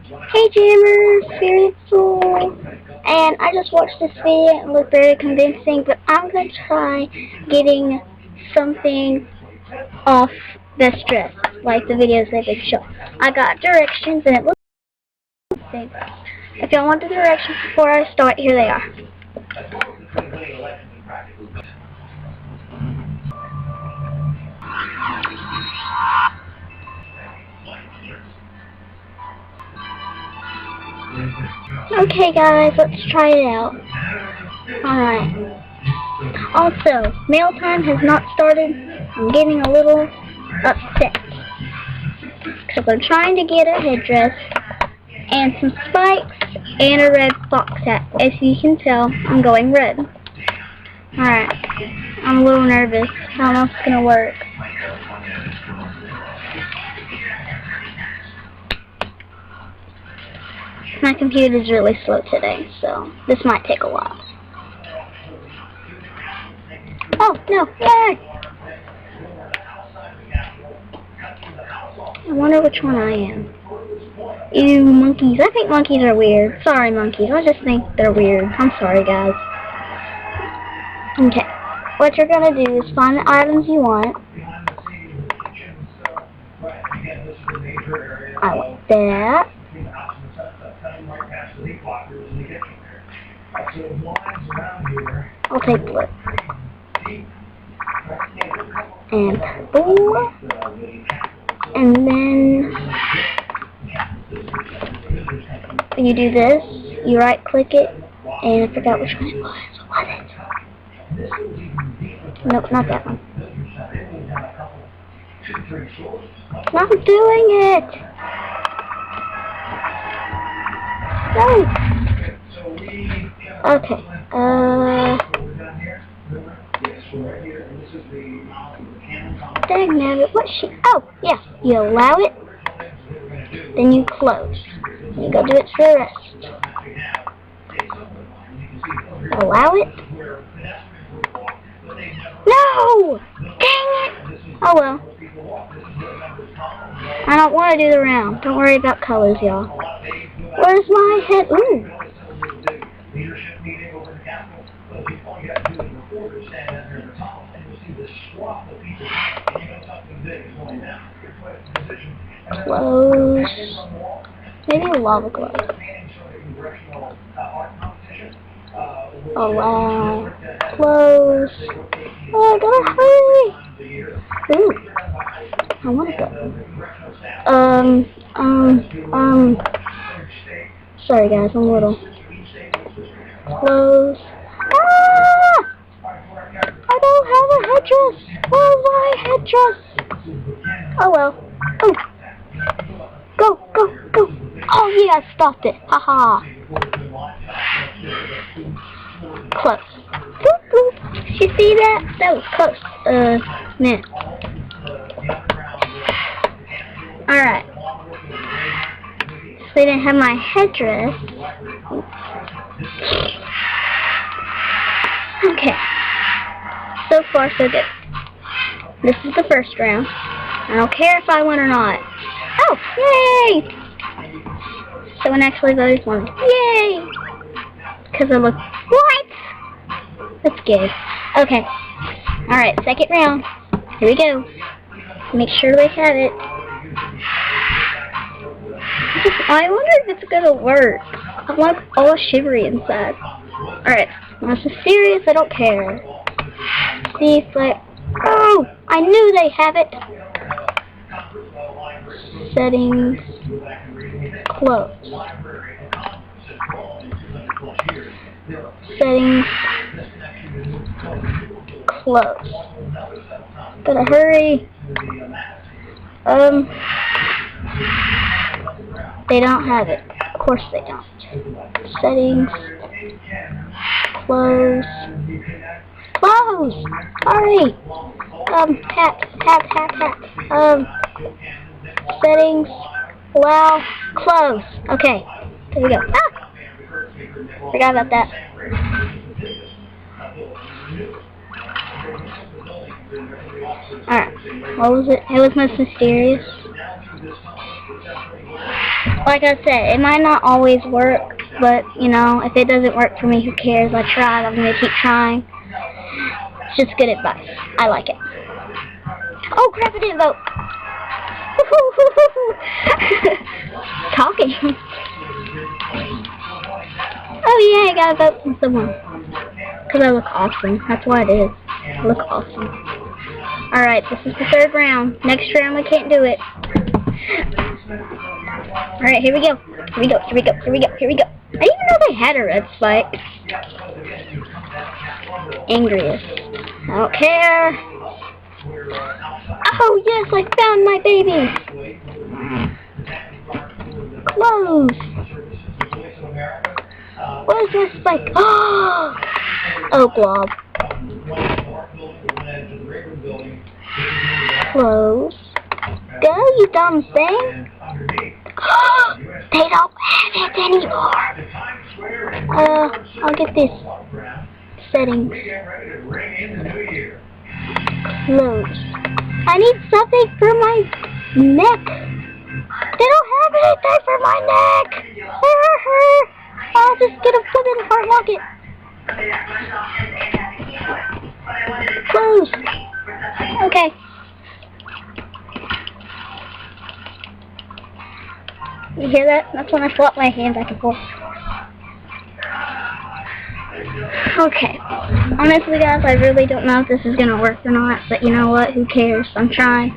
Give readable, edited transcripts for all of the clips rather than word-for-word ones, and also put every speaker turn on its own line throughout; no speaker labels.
Hey Jammers, Spiritual, and I just watched this video and it looked very convincing, but I'm going to try getting something off this dress, like the videos that they show. I got directions and it looks convincing. If y'all want the directions before I start, here they are. Okay guys, let's try it out. Alright. Also, mail time has not started. I'm getting a little upset. Because I'm trying to get a headdress and some spikes and a red box hat. As you can tell, I'm going red. Alright. I'm a little nervous. I don't know if it's going to work. My computer's really slow today, so this might take a while. Oh, no. Yay! I wonder which one I am. Ew, monkeys. I think monkeys are weird. Sorry, monkeys. I just think they're weird. I'm sorry, guys. Okay. What you're going to do is find the items you want. I want that. I'll take blue. And purple. And then you do this, you right click it, and I forgot which one it was. What was it? Nope, not that one. Not doing it! No! Okay, dang nabbit, what oh, yeah, you allow it, then you close. You go do it for the rest. Allow it. No! Dang it! Oh well. I don't want to do the round. Don't worry about colors, y'all. Where's my head? Ooh. Close. Maybe a lava glow. Allow. Close. Oh, I gotta hurry. Ooh. I want to go. Sorry guys, I'm little. Close. Ah! I don't have a headdress. Where's my headdress? Oh well. Oh. Go, go, go. Oh yeah, I stopped it. Haha. Close. Boop, boop. You see that? That was close. Man. Alright. So they didn't have my headdress. Okay. So far, so good. This is the first round. I don't care if I win or not. Oh, yay! Someone actually voted for me. Yay! Because I look... What? That's gay. Okay. Alright, second round. Here we go. Make sure we have it. I wonder if it's gonna work. I'm like all shivery inside. Alright. This is serious, I don't care. See if like... Oh! I knew they have it! Settings. Close. Settings. Close. Gotta hurry. They don't have it. Of course they don't. Settings. Close. Close! Hurry! Hat. Settings. Allow. Close. Okay. There we go. Ah! Forgot about that. Alright. What was it? It was most mysterious. Like I said, it might not always work, but, you know, if it doesn't work for me, who cares? I tried. I'm going to keep trying. It's just good advice. I like it. Oh, crap, I didn't vote. Talking. Oh, yeah, I got to vote from someone. Because I look awesome. That's why it is. I look awesome. Alright, this is the 3rd round. Next round, we can't do it. Alright, here we go. Here we go, here we go, here we go, here we go. I didn't even know they had a red spike. Angriest. I don't care. Oh, yes, I found my baby. Close. What is this spike? Oh, blob. Close. Go, you dumb thing. They don't have it anymore. I'll get this. Settings. Close. I need something for my neck. They don't have anything for my neck. I'll just get a flippin' heart rocket. Close. Okay. You hear that? That's when I flop my hand back and forth. Okay. Honestly, guys, I really don't know if this is going to work or not, but you know what? Who cares? I'm trying.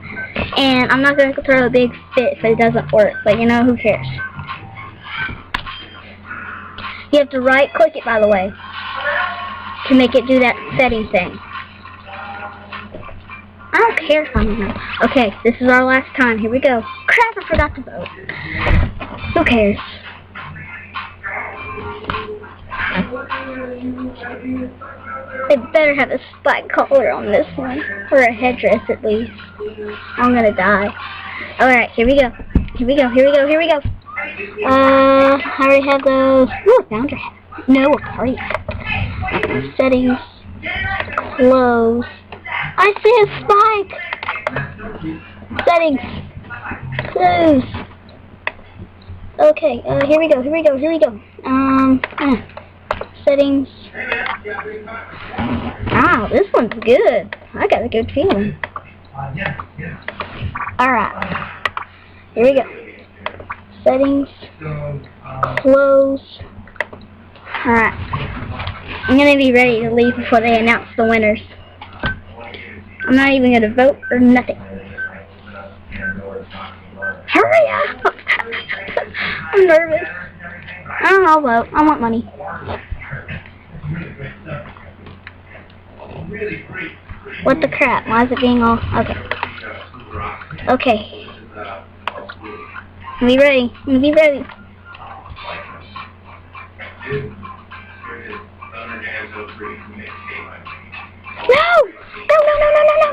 And I'm not going to throw a big fit if it doesn't work, but you know, who cares? You have to right-click it, by the way, to make it do that setting thing. I don't care if I don't know. Okay, this is our last time. Here we go. Crap, I forgot to vote. Who cares? They better have a spike collar on this one. Or a headdress, at least. I'm gonna die. Alright, here we go. Here we go, here we go, here we go. I already have those. Ooh, found your hat. No, a party hat. Settings. Close. I see a spike! Settings. Close. Okay, here we go, here we go, here we go. Settings. Wow, this one's good. I got a good feeling. Alright. Here we go. Settings. Close. Alright. I'm gonna be ready to leave before they announce the winners. I'm not even gonna vote or nothing. Hurry up! I'm nervous. I'll vote. I want money. What the crap? Why is it being all... Okay. Okay. Be ready. Be ready. No! No, no, no, no, no, no!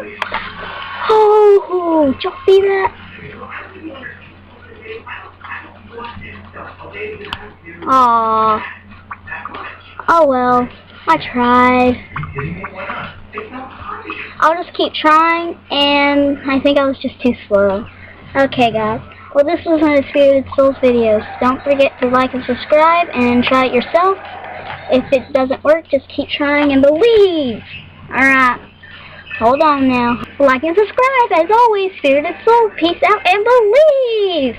Oh, did y'all see that? Aww. Oh well, I tried. I'll just keep trying, and I think I was just too slow. Okay, guys. Well, this was one of the Spirited Souls videos. Don't forget to like and subscribe, and try it yourself. If it doesn't work, just keep trying and believe. Alright. Hold on now. Like and subscribe. As always, Spirited Souls. Peace out and believe!